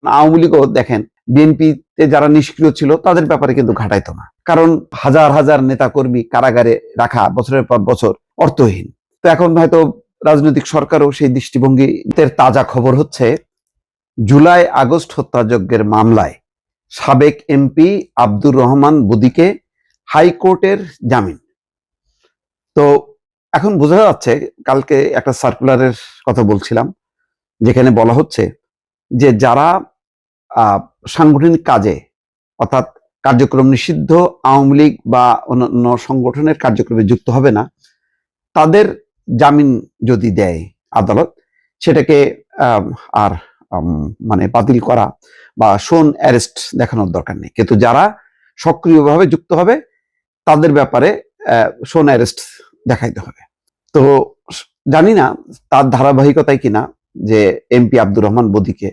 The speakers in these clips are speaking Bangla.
আওয়ামী লীগও দেখেন বিএনপিতে যারা নিষ্ক্রিয় ছিল তাদের ব্যাপারে কিন্তু ঘাটাইতো না, কারণ হাজার হাজার নেতাকর্মী কারাগারে রাখা বছরের পর বছর অর্থহীন। তো এখন হয়তো রাজনৈতিক সরকারও সেই দৃষ্টিভঙ্গিতে তাজা খবর হচ্ছে জুলাই আগস্ট হত্যাযজ্ঞের মামলায় সাবেক এমপি আব্দুর রহমান বদিকে হাইকোর্টের জামিন। তো এখন বোঝা যাচ্ছে, কালকে একটা সার্কুলারের কথা বলছিলাম যেখানে বলা হচ্ছে যে যারা সাংগঠনিক কাজে অর্থাৎ কার্যক্রম নিষিদ্ধ আওয়ামী লীগ বা অন্যান্য সংগঠনের কার্যক্রমে যুক্ত হবে না, তাদের জামিন যদি দেয় আদালত, সেটাকে আর মানে বাতিল করা বা শোন অ্যারেস্ট দেখানোর দরকার নেই। কিন্তু যারা সক্রিয়ভাবে যুক্ত হবে তাদের ব্যাপারে শোন অ্যারেস্ট দেখাইতে হবে। তো জানি না তার ধারাবাহিকতায় কিনা যে এমপি আব্দুর রহমান বদিকে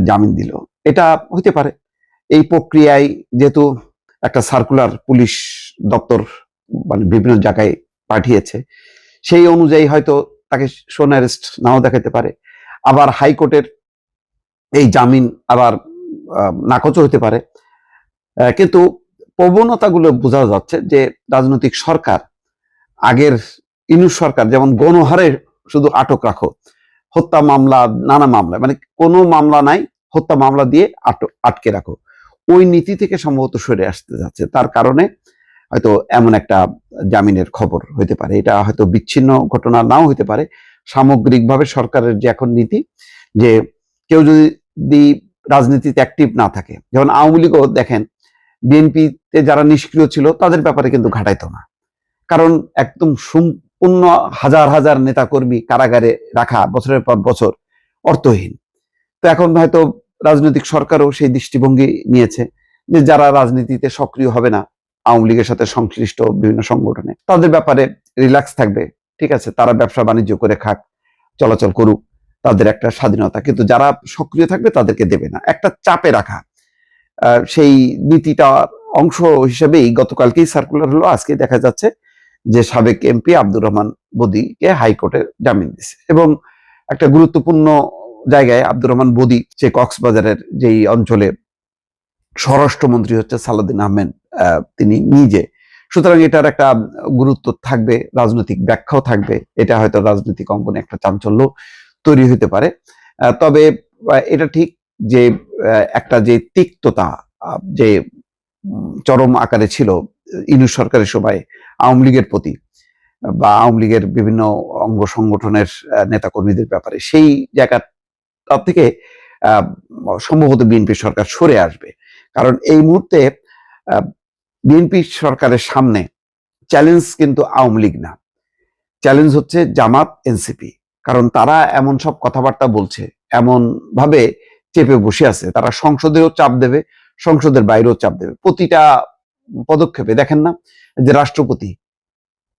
জামিন দিল, এটা হইতে পারে। এই প্রক্রিয়ায় যেহেতু একটা সার্কুলার পুলিশ দপ্তর মানে বিভিন্ন জায়গায় পাঠিয়েছে, সেই অনুযায়ী হয়তো তাকে শোন অ্যারেস্ট নাও দেখাতে পারে। আবার হাইকোর্টের এই জামিন আবার নাকচও হতে পারে। কিন্তু প্রবণতাগুলো বোঝা যাচ্ছে যে রাজনৈতিক সরকার, আগের ইউনূস সরকার যেমন গণহারে শুধু আটক রাখো, হত্যা মামলা, নানা মামলা, মানে কোনো মামলা নাই, হত্যা মামলা দিয়ে আটকে রাখো, ওই নীতি থেকে সম্ভবত সরে আসতে যাচ্ছে। তার কারণে হয়তো এমন একটা জামিনের খবর হইতে পারে। এটা হয়তো বিচ্ছিন্ন ঘটনা নাও হইতে পারে। সামগ্রিকভাবে সরকারের যে এখন নীতি, যে কেউ যদি রাজনীতিতে অ্যাক্টিভ না থাকে, যেমন আওয়ামী লীগও দেখেন বিএনপিতে যারা নিষ্ক্রিয় ছিল তাদের ব্যাপারে কিন্তু ঘাটাইতো না, কারণ একদম সম্পূর্ণ হাজার হাজার নেতাকর্মী কারাগারে রাখা বছরের পর বছর অর্থহীন। তো এখন হয়তো রাজনৈতিক সরকারও সেই দৃষ্টিভঙ্গি নিয়েছে যে যারা রাজনীতিতে সক্রিয় হবে না আওয়ামী লীগের সাথে সংশ্লিষ্ট বিভিন্ন সংগঠনে, তাদের ব্যাপারে রিল্যাক্স থাকবে। ঠিক আছে, তারা ব্যবসা বাণিজ্য করে খাক, চলাচল করুক, তাদের একটা স্বাধীনতা, কিন্তু যারা সক্রিয় থাকবে তাদেরকে দেবে না, একটা চাপে রাখা। সেই নীতিটার অংশ হিসেবেই গতকালকেই সার্কুলার হলো, আজকে দেখা যাচ্ছে যে সাবেক এমপি আব্দুর রহমান বদিকে হাইকোর্টে জামিন দিছে। এবং একটা গুরুত্বপূর্ণ জায়গায় আব্দুর রহমান বদি, যে কক্সবাজারের যেই অঞ্চলে স্বরাষ্ট্রমন্ত্রী হচ্ছে সালাউদ্দিন আহমেদ তিনি নিজে, সুতরাং এটার একটা গুরুত্ব থাকবে, রাজনৈতিক ব্যাখ্যাও থাকবে। এটা হয়তো রাজনৈতিক অঙ্গনে একটা চাঞ্চল্য তৈরি হতে পারে। তবে এটা ঠিক যে একটা যে তিক্ততা যে চরম আকারে ছিল ইউনূস সরকারের সময় আওয়ামী লীগের প্রতি বা আওয়ামী লীগের বিভিন্ন অঙ্গ সংগঠনের নেতাকর্মীদের ব্যাপারে, সেই জায়গা থেকে সম্ভবত বিএনপি সরকার সরে আসবে। কারণ এই মুহূর্তে বিএনপি সরকারের সামনে চ্যালেঞ্জ কিন্তু আওয়ামী লীগ না, চ্যালেঞ্জ হচ্ছে জামাত, এনসিপি। কারণ তারা এমন সব কথাবার্তা বলছে, এমন ভাবে চেপে বসে আছে, তারা সংসদেও চাপ দেবে, সংসদের বাইরেও চাপ দেবে। প্রতিটা পদক্ষেপে দেখেন না যে রাষ্ট্রপতি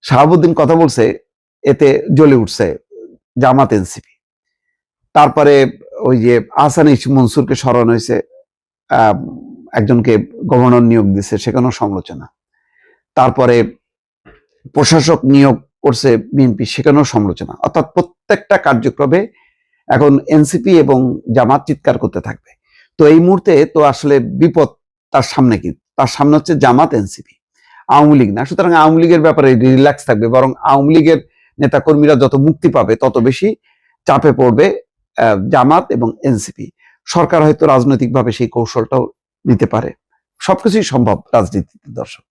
শাহাবুদ্দিন কথা বলছে, এতে জ্বলে উঠছে জামাত, এনসিপি। তারপরে ওই যে আহসান মনসুরকে স্মরণ হয়েছে, একজনকে গভর্নর নিয়োগ দিচ্ছে, সেখানেও সমালোচনা। তারপরে প্রশাসক নিয়োগ করছে বিএনপি, সেখানেও সমালোচনা। অর্থাৎ প্রত্যেকটা কার্যক্রমে এখন এনসিপি এবং জামাত চিৎকার করতে থাকবে। তো এই মুহূর্তে তো আসলে বিপদ তার সামনে, কি তার সামনে হচ্ছে জামাত, এনসিপি, আওয়ামী লীগ না। সুতরাং আওয়ামী লীগের ব্যাপারে রিল্যাক্স থাকবে, বরং আওয়ামী লীগের নেতাকর্মীরা যত মুক্তি পাবে তত বেশি চাপে পড়বে জামাত এবং এনসিপি। সরকার হয়তো রাজনৈতিকভাবে সেই কৌশলটাও নিতে পারে। সবকিছুই সম্ভব রাজনীতিতে, দর্শক।